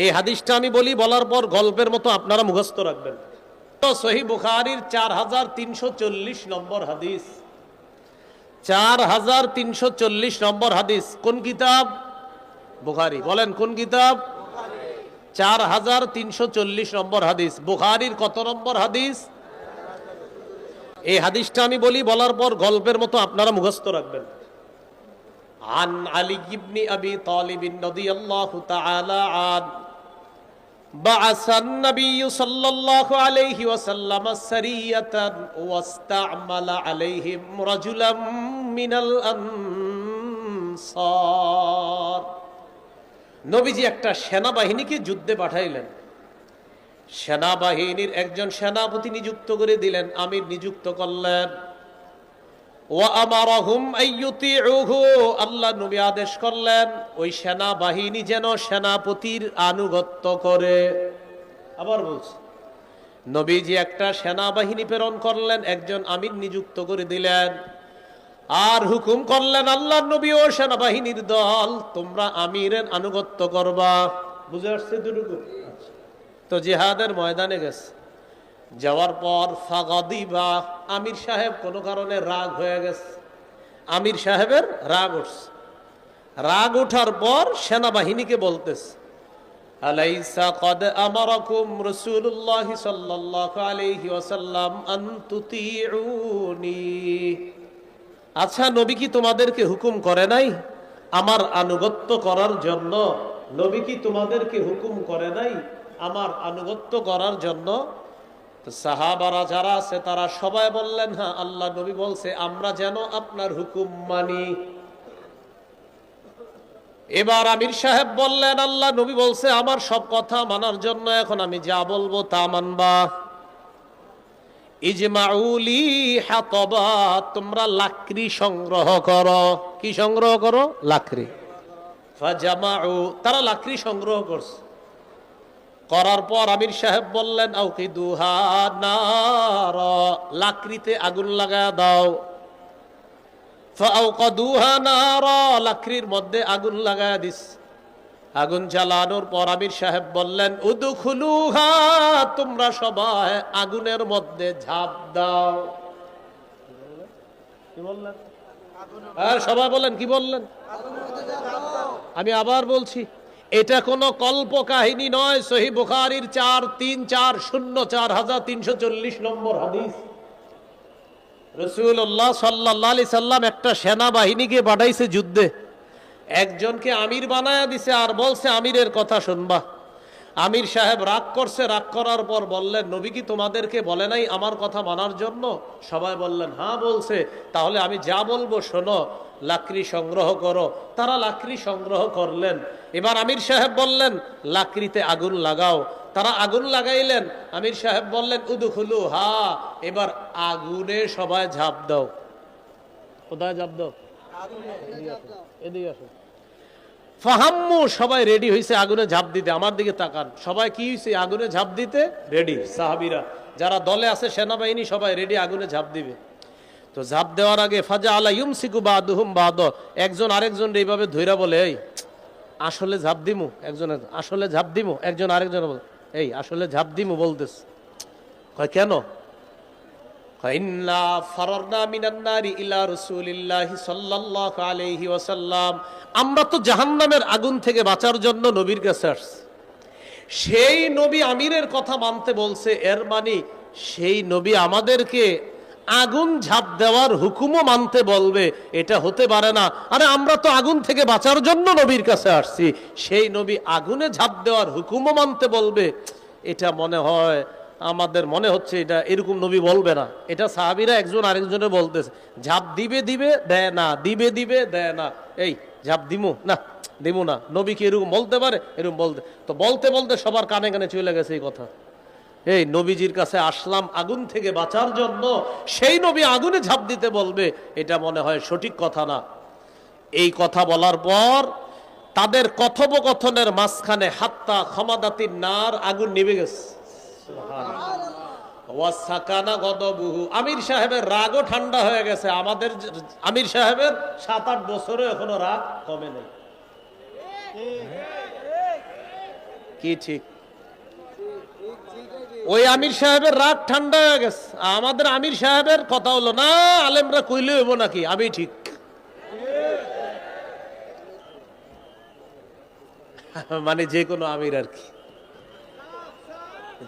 এই হাদিসটা আমি বলি, বলার পর গল্পের মতো আপনারা মুখস্থ রাখবেন। সহিহ বুখারীর 4340 নম্বর হাদিস। 4340 নম্বর হাদিস কোন কিতাব? বুখারী। বলেন কোন কিতাব? 4340 নম্বর হাদিস। বুখারীর কত নম্বর হাদিস? এই হাদিসটা আমি বলি, বলার পর গল্পের মতো আপনারা মুখস্থ রাখবেন। আন আলী ইবনে আবি তালিব রাদিয়াল্লাহু তাআলা আন بعث النبي صلى الله عليه وسلم سرية واستعمل عليهم رجلا من الأنصار। নবীজি একটা সেনাবাহিনীকে যুদ্ধে পাঠাইলেন। সেনাবাহিনীর একজন সেনাপতি নিযুক্ত করে দিলেন, আমির নিযুক্ত করলেন। ওয়ামারাহুম আইয়ুতিউহু, আল্লাহ নবী আদেশ করলেন ওই সেনাবাহিনী যেন সেনাপতির আনুগত্য করে। আবার বলছি, নবীজি একটা সেনাবাহিনী প্রেরণ করলেন, একজন আমির নিযুক্ত করে দিলেন, আর হুকুম করলেন আল্লাহর নবী ও সেনাবাহিনীর দল তোমরা আমিরের আনুগত্য করবা। বুঝে আসছে দুটুকু? তো জিহাদের ময়দানে গেছে, যাওয়ার পর ফাগাদিবা, আমির সাহেব কোনো কারণে রাগ হয়ে গেছে। আমির সাহেবের রাগ উঠছে। রাগ ওঠার পর সেনাবাহিনীকে বলতেছে, আলাইসা কদ আমারাকুম রাসূলুল্লাহ সাল্লাল্লাহু আলাইহি ওয়াসাল্লাম আন তুতিউনি। আচ্ছা, নবী কি তোমাদেরকে হুকুম করে নাই আমার আনুগত্য করার জন্য? নবী কি তোমাদেরকে হুকুম করে নাই আমার আনুগত্য করার জন্য? সাহাবারা যারা আছে তারা সবাই বললেন, হ্যাঁ, আল্লাহ নবী বলছে আমরা যেন আপনার হুকুম মানি। এবার আমির সাহেব বললেন, আল্লাহ নবী বলছে আমার সব কথা মানার জন্য এখন আমি যা বলবো তা মানবা। ইজমাউলি হাতবা, তোমরা লাকড়ি সংগ্রহ করো। কি সংগ্রহ করো? লাকড়ি। ফাজামাউ, তারা লাকড়ি সংগ্রহ করছে। করার পর আমির সাহেব বললেন, আউকিদুহা নার, লাকড়িতে আগুন লাগায় দাও। ফাআউকাদুহা নার, লাকড়ির মধ্যে আগুন লাগায় দিস। আগুন জ্বালানোর পর আমির সাহেব বললেন, উদখুলুহা, তোমরা সবাই আগুনের মধ্যে ঝাঁপ দাও। কি বললেন? সবাই বলেন, কি বললেন? আমি আবার বলছি, এটা কোনো কল্প কাহিনী নয়। সহিহ বুখারীর 4340 নম্বর হাদিস। রাসূলুল্লাহ সাল্লাল্লাহু আলাইহি সাল্লাম একটা সেনাবাহিনীকে পাঠাইছে যুদ্ধে, একজনকে আমির বানায়া দিছে আর বলছে আমিরের কথা শুনবা। আমির সাহেব রাগ করছে। রাগ করার পর বললেন, নবী কি তোমাদেরকে বলে নাই আমার কথা মানার জন্য? সবাই বললেন, হ্যাঁ বলছে। তাহলে আমি যা বলবো শোনো, লাকড়ি সংগ্রহ করো। তারা লাকড়ি সংগ্রহ করলেন। এবার আমির সাহেব বললেন, লাকড়িতে আগুন লাগাও। তারা আগুন লাগাইলেন। আমির সাহেব বললেন, উদখুলু হা, এবার আগুনে সবাই ঝাঁপ দাও। কোথায় ঝাঁপ দাও? এদিকে আসো। ফাহাম্মু, সবাই রেডি হয়েছে আগুনে ঝাঁপ দিতে। আমার দিকে তাকান, সবাই কি হয়েছে? আগুনে ঝাঁপ দিতে রেডি। সাহাবীরা যারা দলে আছে, সেনাবাহিনী সবাই রেডি, আগুনে ঝাঁপ দিবে। তো ঝাঁপ দেওয়ার আগে ফাজা আলা ইউমসিকু বাদুহুম বাদ, একজন আরেকজন এইভাবে ধইরা বলে, এই আসলে ঝাঁপ দিমু। একজন, আসলে ঝাঁপ দিমু। একজন আরেকজন বলে, এই আসলে ঝাঁপ দিমু বলতেছে। কয় কেন? ইন্না ফারারনা মিনান নারি ইলা রাসূলিল্লাহি সাল্লাল্লাহু আলাইহি ওয়াসাল্লাম, আমরা তো জাহান্নামের আগুন থেকে বাঁচার জন্য নবীর কাছে আসছি। সেই নবী আমিরের কথা মানতে বলছে, এর মানে সেই নবী আমাদেরকে আগুন ঝাঁপ দেওয়ার হুকুমও মানতে বলবে? এটা হতে পারে না। আরে আমরা তো আগুন থেকে বাঁচার জন্য নবীর কাছে আসছি, সেই নবী আগুনে ঝাঁপ দেওয়ার হুকুমও মানতে বলবে? এটা মনে হয়, আমাদের মনে হচ্ছে এটা এরকম নবী বলবে না। এটা সাহাবীরা একজন আরেকজনে বলতেছে, ঝাঁপ দিবে দিবে দেয় না, দিবে দিবে দেয় না। এই ঝাঁপ দিমু না, দিমু না। নবী কি এরকম বলতে পারে? এরকম বলতে তো বলতে বলতে সবার কানে কানে চলে গেছে এই কথা। এই নবীজির কাছে আসলাম আগুন থেকে বাঁচার জন্য, সেই নবী আগুনে ঝাঁপ দিতে বলবে? এটা মনে হয় সঠিক কথা না। এই কথা বলার পর তাদের কথোপকথনের মাঝখানে হাত্তা খামাদাতিন নার, আগুন নিভে গেছে। আমির সাহেবের রাগও ঠান্ডা হয়ে গেছে। আমাদের আমির সাহেবের 7-8 বছরে এখনো রাগ কমে নেই। কি ঠিক? ওই আমির সাহেবের রাগ ঠান্ডা হয়ে গেছে। আমাদের আমির সাহেবের কথা হলো না, আলেমরা কইলে হইব নাকি আমি ঠিক। মানে যে কোনো আমির আর কি,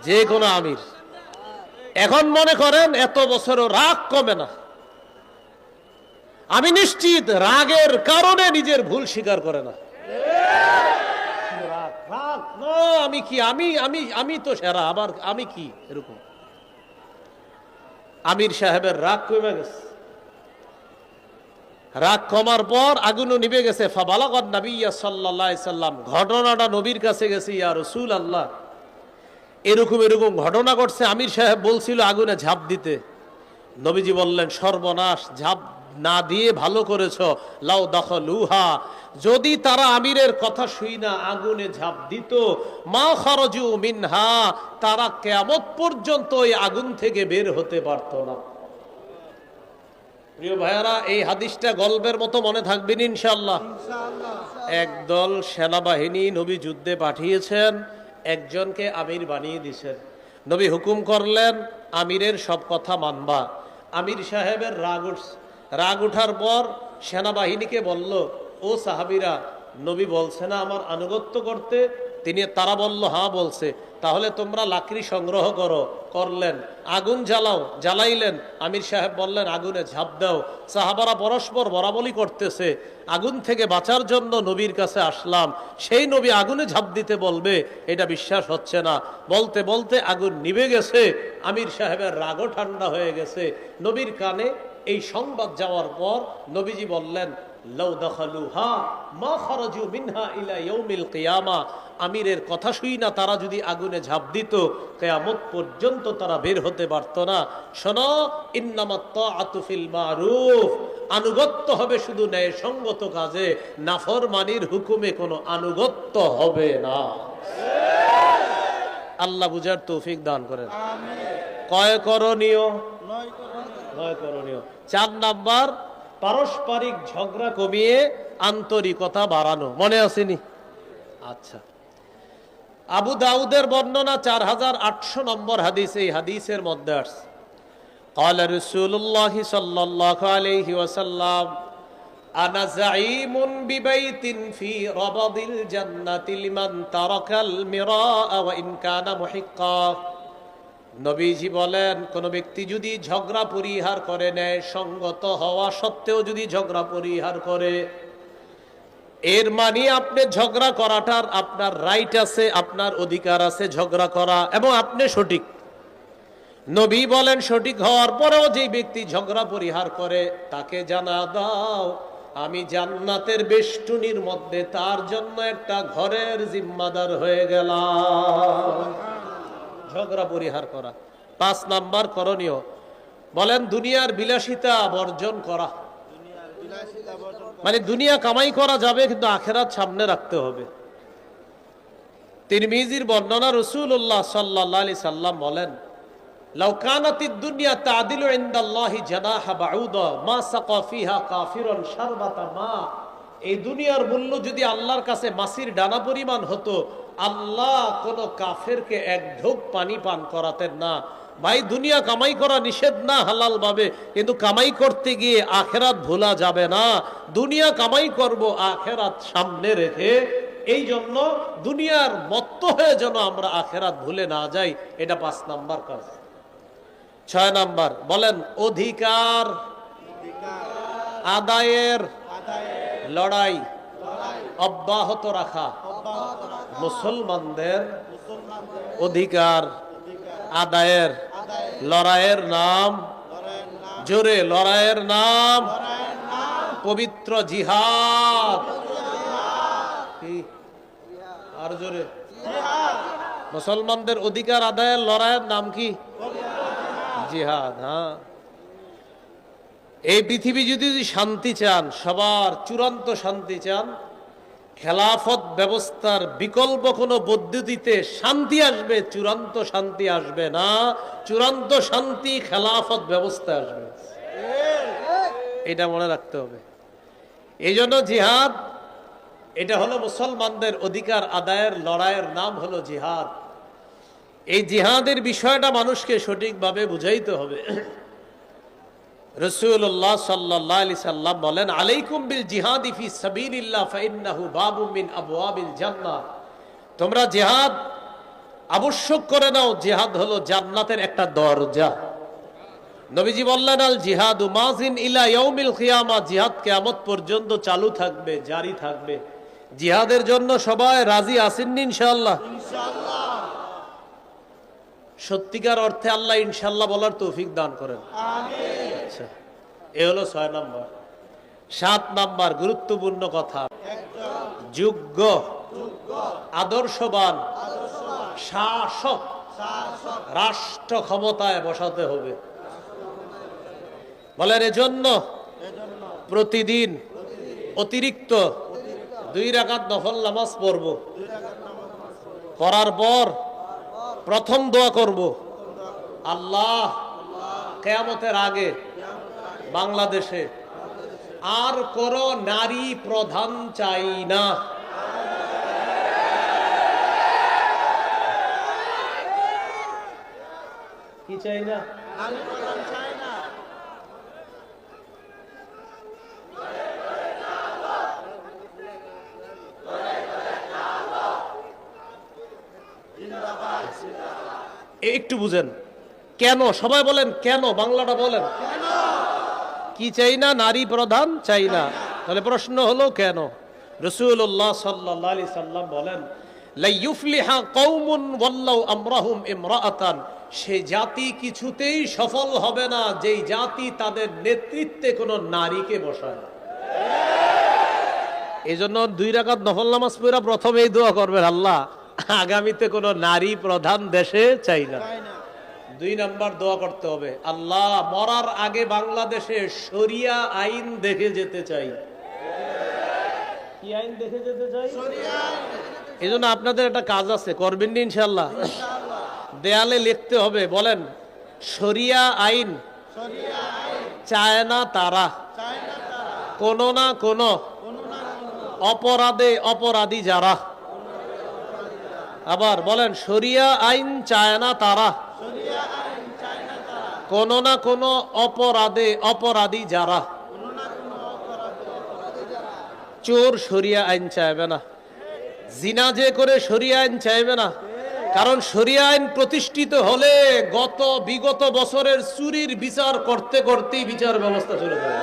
যে কোনো আমির। এখন মনে করেন এত বছরও রাগ কমে না। আমি নিশ্চিত রাগের কারণে নিজের ভুল স্বীকার করে না। আমি কি, আমি আমি আমি তো সেরা, আবার আমি কি, এরকম। আমির সাহেবের রাগ কমে গেছে। রাগ কমার পর আগুনও নিভে গেছে। ফাবালাগাত নবিয়্যা সাল্লাল্লাহু আলাইহি সাল্লাম, ঘটনাটা নবীর কাছে গেছে। ইয়া রাসূলুল্লাহ, এরকম এরকম ঘটনা ঘটছে। আমির সাহেব বলছিল আগুনে ঝাঁপ দিতে। নবীজি বললেন, সর্বনাশ, ঝাঁপ না দিয়ে ভালো করেছ। লাউ দাখালুহা, যদি তারা আমিরের কথা শুই না আগুনে ঝাঁপ দিত, মা খারাজু মিনহা, তারা কিয়ামত পর্যন্ত এই আগুন থেকে বের হতে পারত না। প্রিয় ভাইয়ারা, এই হাদিসটা গল্পের মতো মনে থাকবেন ইনশাআল্লাহ। একদল সেনাবাহিনী নবী যুদ্ধে পাঠিয়েছেন, একজনকে আমির বানিয়ে দিয়েছেন। নবী হুকুম করলেন আমিরের সব কথা মানবা। আমির সাহেবের রাগ উঠছে। রাগ উঠার পর সেনাবাহিনীকে বলল, ও সাহাবীরা, নবী বলছে না আমার আনুগত্য করতে? তারা বলল, হ্যাঁ বলছে। তাহলে তোমরা লাকড়ি সংগ্রহ করো। করলেন, আগুন জ্বালাও। জ্বালাইলেন। আমির সাহেব বললেন আগুনে ঝাঁপ দাও। সাহাবারা পরস্পর বরাবলি করতেছে। আগুন থেকে বাঁচার জন্য নবীর কাছে আসলাম, সেই নবী আগুনে ঝাঁপ দিতে বলবে, এটা বিশ্বাস হচ্ছে না। বলতে বলতে আগুন নিভে গেছে। আমির সাহেবের রাগও ঠান্ডা হয়ে গেছে। নবীর কানে এই সংবাদ যাওয়ার পর নবীজি বললেন, লাউ দাখালুহা মা খারাজু মিনহা ইলা ইয়াউমিল কিয়ামা, আমিরের কথা শুই না তারা যদি আগুনে ঝাঁপ দিত, কিয়ামত পর্যন্ত তারা বের হতে পারত না। শোনো, ইন্নামাত তাআতু ফিল মারুফ, আনুগত্য হবে শুধু ন্যায়সঙ্গত কাজে, নাফরমানির হুকুমে কোনো আনুগত্য হবে না। আল্লাহ বুঝার তৌফিক দান করেন। কয় করণীয়? নয় করণীয়। 4 নাম্বার, পারস্পরিক ঝগড়া কমিয়ে আন্তরিকতা বাড়ানো। মনে আসেনি? আচ্ছা, আবু দাউদের বর্ণনা 4800 নম্বর হাদিস। এই হাদিসের মধ্যে আসছে, قال رسول الله صلى الله عليه وسلم انا زعيم ببيت في ربض الجنة لمن ترك المراء وان كان محقا। নবীজি বলেন, কোন ব্যক্তি যদি ঝগড়া পরিহার করে নেয়, সঙ্গত হওয়া সত্ত্বেও যদি ঝগড়া পরিহার করে, এর মানে আপনি ঝগড়া করাটার আপনার রাইট আছে, আপনার অধিকার আছে ঝগড়া করা, এবং আপনি সঠিক। নবী বলেন, সঠিক হওয়ার পরেও যে ব্যক্তি ঝগড়া পরিহার করে, তাকে জানা দাও আমি জান্নাতের বেষ্টনীর মধ্যে তার জন্য একটা ঘরের জিম্মাদার হয়ে গেলাম। ঝগড়া পরিহার করা। 5 নাম্বার করণীয়, বলেন দুনিয়ার বিলাসিতা বর্জন করা। মানে দুনিয়া কামাই করা যাবে, কিন্তু আখেরাত সামনে রাখতে হবে। তিরমিজির বর্ণনা, রাসূলুল্লাহ সাল্লাল্লাহু আলাইহি সাল্লাম বলেন, লাউ কানাতিদ দুনিয়া তাদিলু ইনদাল্লাহি জানাহা বাউদা মা সাকা ফিহা কাফিরুন শারবাতা মা। এই দুনিয়ার মূল্য যদি আল্লাহর কাছে মাছির ডানা পরিমাণ হতো, আল্লাহ কোন কাফেরকে এক ঢোক পানি পান করাতেন না। ভাই, দুনিয়া কামাই করা নিষেধ না হালাল ভাবে, কিন্তু কামাই করতে গিয়ে আখেরাত ভোলা যাবে না। দুনিয়া কামাই করব আখেরাত সামনে রেখে। এই জন্য দুনিয়ার মত্ত হয়ে যেন আমরা আখেরাত ভুলে না যাই, এটা 5 নাম্বার কাজ। 6 নাম্বার, বলেন অধিকার আদায়ের লড়াই অব্যাহত রাখা। মুসলমানদের অধিকার আদায়ের লড়াইয়ের নাম, জোরে, লড়াইয়ের নাম পবিত্র জিহাদ। আর জোরে, মুসলমানদের অধিকার আদায়ের লড়াইয়ের নাম কি? জিহাদ। হ্যাঁ, এই পৃথিবী যদি শান্তি চান, সবার চূড়ান্ত শান্তি চান, খেলাফত ব্যবস্থার বিকল্প কোনো পদ্ধতিতে শান্তি আসবে, চূড়ান্ত শান্তি আসবে না। চূড়ান্ত শান্তি খেলাফত ব্যবস্থা আসবে, এটা মনে রাখতে হবে। এই জন্য জিহাদ এটা হলো মুসলমানদের অধিকার আদায়ের লড়াইয়ের নাম হলো জিহাদ। এই জিহাদের বিষয়টা মানুষকে সঠিকভাবে বুঝাইতে হবে। রাসূলুল্লাহ সাল্লাল্লাহু আলাইহি সাল্লাম বলেন, আলাইকুম বিল জিহাদি ফি সাবিলিল্লাহ ফাইন্নাহু বাবুম মিন আবওয়াবিল জান্নাহ। তোমরা জিহাদ আবশ্যক করে নাও, জিহাদ হলো জান্নাতের একটা দরজা। নবীজি বললেন, আল জিহাদু মাজিন ইলা ইয়াউমিল কিয়ামা, জিহাদ কিয়ামত পর্যন্ত চালু থাকবে, জারি থাকবে। জিহাদের জন্য সবাই রাজি আছেন ইনশাআল্লাহ? ইনশাআল্লাহ। সত্যিকার অর্থে আল্লাহ ইনশাআল্লাহ বলার তৌফিক দান করেন, আমিন। আচ্ছা, এ হলো 6 নম্বর। 7 নম্বর গুরুত্বপূর্ণ কথা, যোগ্য আদর্শবান শাসক রাষ্ট্র ক্ষমতায় বসাতে হবে। বলেন, এজন্য প্রতিদিন অতিরিক্ত 2 রাকাত নফল নামাজ পড়ব। করার পর প্রথম দোয়া করব, আল্লাহ কিয়ামতের আগে বাংলাদেশে আর কোনো নারী প্রধান চাই না। কি চাই না? নারী প্রধান চাই না। একটু বুঝেন কেন, সবাই বলেন কেন, বাংলাটা বলেন। কি চাই না? নারী প্রধান চাই না। তাহলে প্রশ্ন হলো কেন? রাসূলুল্লাহ সাল্লাল্লাহু আলাইহি সাল্লাম বলেন, লা ইউফলিহা কওমুন ওয়াল্লাউ আমরাহুম ইমরাআতান, সে জাতি কিছুতেই সফল হবে না যেই জাতি তাদের নেতৃত্বে কোনো নারীকে বসায়। এজন্য 2 রাকাত নফল নামাজ পড়া প্রথমেই দোয়া করবেন, আল্লাহ আগামীতে কোনো নারী প্রধান দেশে চাই না। 2 নাম্বার দোয়া করতে হবে, আল্লাহ মরার আগে বাংলাদেশে শরিয়া আইন দেখে যেতে চাই। কি আইন দেখে যেতে চাই? শরিয়া আইন। এজন্য আপনাদের একটা কাজ আছে, করবেন না ইনশাআল্লাহ? দেয়ালে লিখতে হবে, বলেন শরিয়া আইন চায় না তারা, কোন না কোন অপরাধে অপরাধী যারা। আবার বলেন, শরিয়া আইন চায় না তারা, কোন না কোন অপরাধে অপরাধী যারা। চোর শরিয়া আইন চাইবে না, জিনা যে করে শরিয়া আইন চাইবে না, কারণ শরিয়া আইন প্রতিষ্ঠিত হলে বিগত বছরের চুরির বিচার করতে করতেই বিচার ব্যবস্থা চলে যাবে।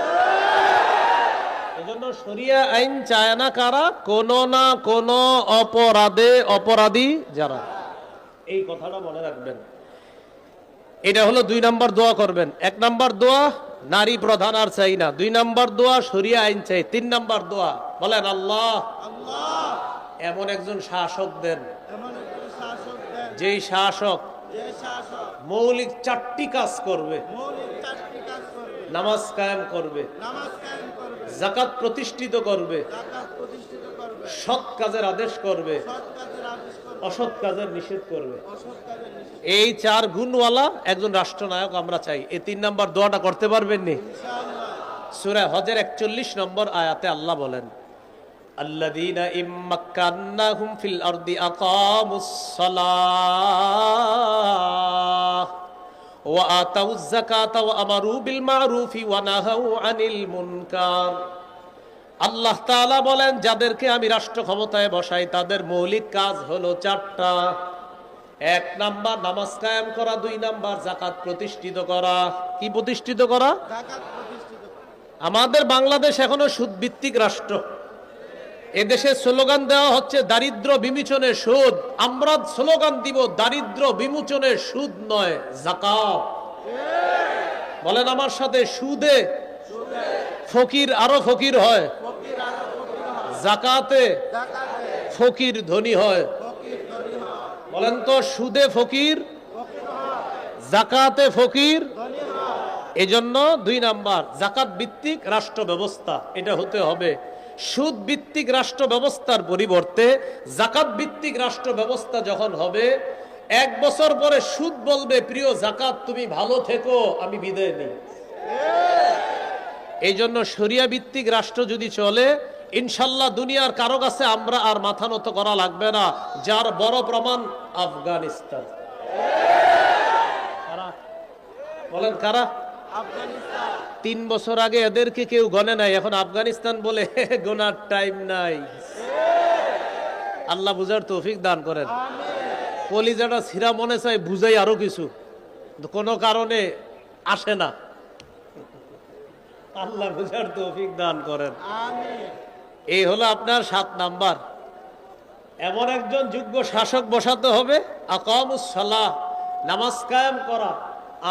এজন্য শরিয়া আইন চায় না কারা? কোন না কোন অপরাধে অপরাধী যারা। এই কথাটা মনে রাখবেন। এটা হলো 2 নাম্বার দোয়া করবেন। 1 নাম্বার দোয়া নারী প্রধান আর চাই না, 2 নাম্বার দোয়া শরিয়া আইন চাই, 3 নাম্বার দোয়া বলেন, আল্লাহ এমন একজন শাসক দেন, যেই শাসক মৌলিক 4টি কাজ করবে, নামাজ কায়েম করবে, যাকাত প্রতিষ্ঠিত করবে, সৎ কাজের আদেশ করবে, অসৎ কাজের নিষেধ করবে। এই 4 গুণওয়ালা একজন রাষ্ট্রনায়ক আমরা চাই। এই 3 নাম্বার দোয়াটা করতে পারবেন নি? সূরা হজের 41 নম্বর আয়াতে আল্লাহ বলেন, আল্লাযীনা ইম্মাক্কান্নাহুম ফিল আরদি আকামুস সালাহ ওয়া আতাউয যাকাতা ওয়া আমারু বিল মা'রুফি ওয়া নাহাউ আনিল মুনকার। আল্লাহ তাআলা বলেন, যাদেরকে আমি রাষ্ট্র ক্ষমতায় বসাই তাদের মৌলিক কাজ হলো 4টা। 1 নাম্বার নামাজ কায়েম করা, 2 নাম্বার যাকাত প্রতিষ্ঠিত করা। কি প্রতিষ্ঠিত করা? যাকাত প্রতিষ্ঠিত করা। আমাদের বাংলাদেশ এখনো সুদ ভিত্তিক রাষ্ট্র। এদেশে স্লোগান দেওয়া হচ্ছে দারিদ্র বিমোচনের সুদ। আমরা স্লোগান দিব দারিদ্র বিমোচনের সুদ নয়, যাকাত। বলেন আমার সাথে, সুদে ফকির আরো ফকির হয়, যাকাতে ফকির ধনী হয়। বলেন তো, সুদে ফকির, যাকাতে ফকির। এজন্য 2 নাম্বার যাকাত ভিত্তিক রাষ্ট্র ব্যবস্থা এটা হতে হবে। সুদ ভিত্তিক রাষ্ট্র ব্যবস্থার পরিবর্তে যাকাত ভিত্তিক রাষ্ট্র ব্যবস্থা যখন হবে, 1 বছর পরে সুদ বলবে, প্রিয় যাকাত তুমি ভালো থেকো, আমি বিদায় নিই। এই জন্য শরিয়া ভিত্তিক রাষ্ট্র যদি চলে, ইনশাল্লাহ দুনিয়ার কারো কাছে আমরা আর মাথা নত করা লাগবে না। যার বড় প্রমাণ আফগানিস্তান। বলেন কারা? 3 বছর আগে এদেরকে কেউ গণে নাই, এখন আফগানিস্তান বলে গোনার টাইম নাই। আল্লাহ বুঝার তৌফিক দান করেন। কলিজাটা ছিঁড়া মনে চাই বুঝাই আরো কিছু, কোনো কারণে আসে না। আল্লাহ বুঝার তৌফিক দান করেন। এই হলো আপনার 7 নাম্বার। এমন একজন যোগ্য শাসক বসাতে হবে, আকামুস সালাহ, নামাজ কায়েম করা,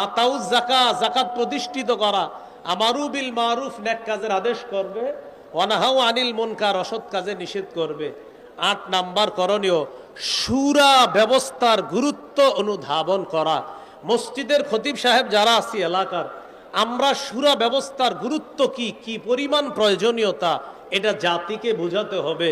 আতাউজ যাকাত, যাকাত প্রতিষ্ঠিত করা, আমারু বিল মারুফ, নেক কাজের আদেশ করবে, ওয়ানাহাউ আনিল মুনকার, অসৎ কাজে নিষেধ করবে। 8 নাম্বার করণীয়, শুরা ব্যবস্থার গুরুত্ব অনুধাবন করা। মসজিদের খতিব সাহেব যারা আছি এলাকার, আমরা শুরা ব্যবস্থার গুরুত্ব কি, কি পরিমাণ প্রয়োজনীয়তা, এটা জাতিকে বোঝাতে হবে।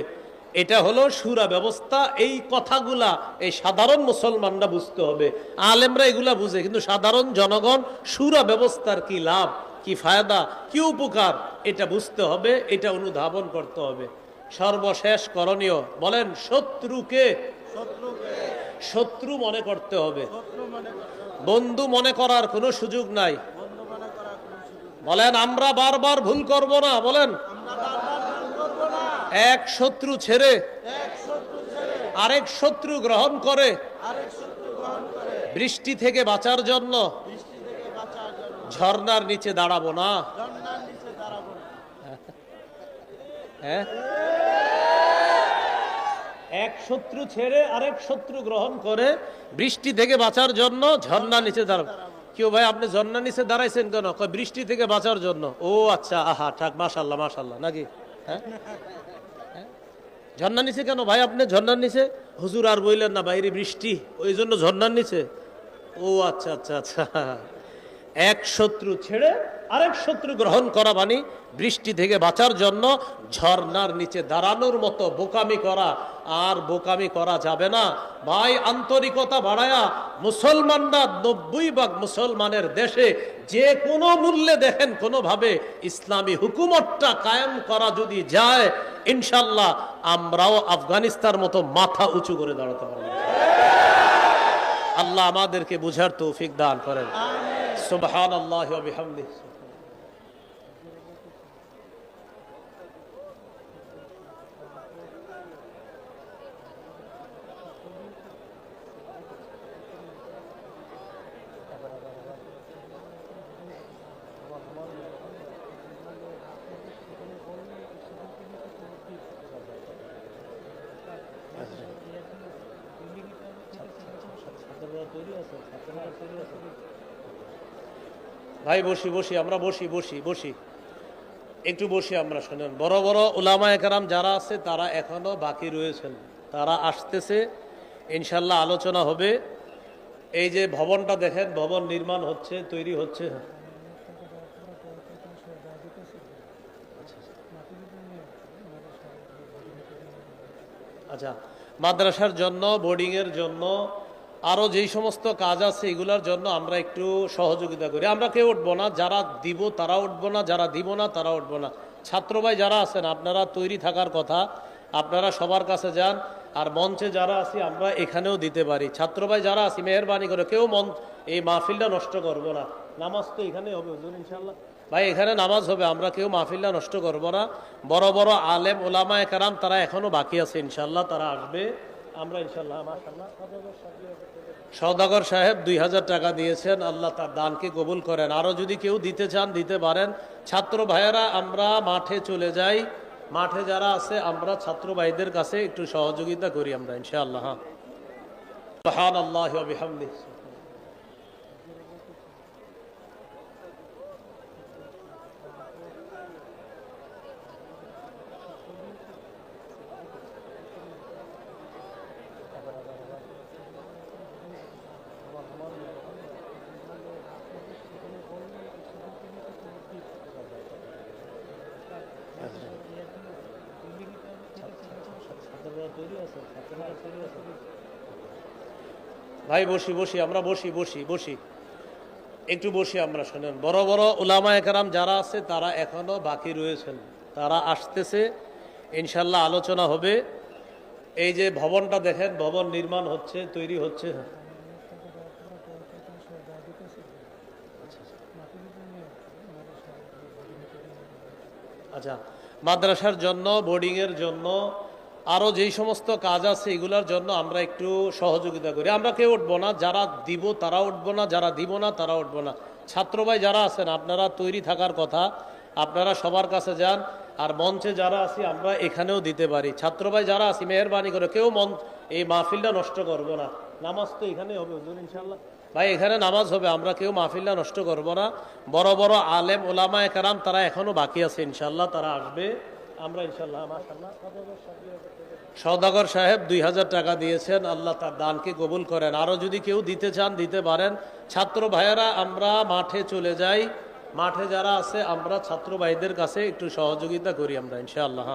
এটা হলো শুরা ব্যবস্থা। এই কথাগুলা এই সাধারণ মুসলমানরা বুঝতে হবে। আলেমরা এগুলা বুঝে, কিন্তু সাধারণ জনগণ শুরা ব্যবস্থার কি লাভ, কি ফায়দা, কি উপকার, এটা বুঝতে হবে, এটা অনুধাবন করতে হবে। সর্বশেষ করণীয়, বলেন শত্রুকে শত্রু মনে করতে হবে, বন্ধু মনে করার কোনো সুযোগ নাই। বলেন আমরা বারবার ভুল করব না। বলেন এক শত্রু ছেড়ে আরেক শত্রু গ্রহণ করে বৃষ্টি থেকে বাঁচার জন্য ঝর্ণার নিচে দাঁড়াবো না। হ্যাঁ, এক শত্রু ছেড়ে আরেক শত্রু গ্রহণ করে বৃষ্টি থেকে বাঁচার জন্য ঝর্ণার নিচে দাঁড়াবো। কেউ ভাই আপনি ঝর্ণার নিচে দাঁড়াইছেন কেন? বৃষ্টি থেকে বাঁচার জন্য। ও আচ্ছা, আহা থাক, মাশাআল্লাহ মাশাআল্লাহ, নাকি? হ্যাঁ, ঝর্ণার নিচে কেন ভাই আপনি? ঝর্ণার নিচে হুজুর আর বললেন না, বাইরে বৃষ্টি, ওই জন্য ঝর্ণার নিচে। ও আচ্ছা আচ্ছা আচ্ছা। এক শত্রু ছেড়ে আরেক শত্রু গ্রহণ করা মানে বৃষ্টি থেকে বাঁচার জন্য ঝর্ণার নিচে দাঁড়ানোর মতো বোকামি করা। আর বোকামি করা যাবে না ভাই। আন্তরিকতা বাড়ায়া মুসলমানরা 90% মুসলমানের দেশে যে কোনো মূল্যে দেখেন কোনোভাবে ইসলামী হুকুমতটা কায়েম করা যদি যায়, ইনশাল্লাহ আমরাও আফগানিস্তানের মতো মাথা উঁচু করে দাঁড়াতে পারবো। আল্লাহ আমাদেরকে বুঝার তৌফিক দান করেন। সুবহানাল্লাহি ওয়া বিহামদিহি। ভাই বসি বসি, আমরা বসি বসি বসি, একটু বসি আমরা। শোনেন, বড় বড় উলামায়ে কেরাম যারা আছে তারা এখনো বাকি রয়েছেন, তারা আসতেছে, ইনশাল্লাহ আলোচনা হবে। এই যে ভবনটা দেখেন, ভবন নির্মাণ হচ্ছে, তৈরি হচ্ছে। আচ্ছা, মাদ্রাসার জন্য, বোর্ডিং এর জন্য, আরো যেই সমস্ত কাজ আছে এগুলোর জন্য আমরা একটু সহযোগিতা করি। আমরা কেউ উঠবো না, যারা দিব তারা উঠবো না, যারা দিব না তারা উঠবো না। ছাত্র ভাই যারা আছেন আপনারা তৈরি থাকার কথা, আপনারা সবার কাছে যান। আর মঞ্চে যারা আছি আমরা এখানেও দিতে পারি। ছাত্র ভাই যারা আছি মেহেরবানি করে কেউ এই মাহফিলটা নষ্ট করবো না। নামাজ তো এখানে হবে হুজুর ইনশাল্লাহ। ভাই এখানে নামাজ হবে, আমরা কেউ মাহফিলটা নষ্ট করবো না। বড় বড় আলেম ওলামায়ে কেরাম তারা এখনো বাকি আছে, ইনশাল্লাহ তারা আসবে। আমরা ইনশাল্লাহ মাশাআল্লাহ। সওদাগর সাহেব 2000 টাকা দিয়েছেন, আল্লাহ তার দানকে কবুল করেন। আরো যদি কেউ দিতে চান দিতে পারেন। ছাত্র ভাইয়েরা আমরা মাঠে চলে যাই, মাঠে যারা আছে আমরা ছাত্র ভাইদের কাছে একটু সহযোগিতা করি আমরা ইনশাআল্লাহ। হ্যাঁ, সুবহানাল্লাহি ওয়া বিহামদিহি। ভাই বসি বসি, আমরা বসি বসি বসি, একটু বসি আমরা। শোনেন, বড় বড় উলামায়ে কেরাম যারা আছে তারা এখনো বাকি রয়েছেন, তারা আসতেছে, ইনশাল্লাহ আলোচনা হবে। এই যে ভবনটা দেখেন, ভবন নির্মাণ হচ্ছে, তৈরি হচ্ছে। আচ্ছা, মাদ্রাসার জন্য, বোর্ডিংয়ের জন্য, আরও যেই সমস্ত কাজ আছে এগুলোর জন্য আমরা একটু সহযোগিতা করি। আমরা কেউ উঠবো না, যারা দিব তারা উঠবো না, যারা দিব না তারা উঠবো না। ছাত্র ভাই যারা আছেন আপনারা তৈরি থাকার কথা, আপনারা সবার কাছে যান। আর মঞ্চে যারা আছি আমরা এখানেও দিতে পারি। ছাত্র ভাই যারা আছি মেহরবানি করে কেউ এই মাহফিলটা নষ্ট করবো না। নামাজ তো এখানে হবে হুজুর ইনশাল্লাহ। ভাই এখানে নামাজ হবে, আমরা কেউ মাহফিলটা নষ্ট করব না। বড় বড় আলেম ওলামায়ে কেরাম তারা এখনো বাকি আছে, ইনশাল্লাহ তারা আসবে। আমরা ইনশাল্লাহ মাশাআল্লাহ সওদাগর সাহেব 2000 টাকা দিয়েছেন, আল্লাহ তার দানকে কবুল করেন। আরও যদি কেউ দিতে চান দিতে পারেন। ছাত্র ভাইয়েরা আমরা মাঠে চলে যাই, মাঠে যারা আছে আমরা ছাত্র ভাইদের কাছে একটু সহযোগিতা করি আমরা ইনশাআল্লাহ।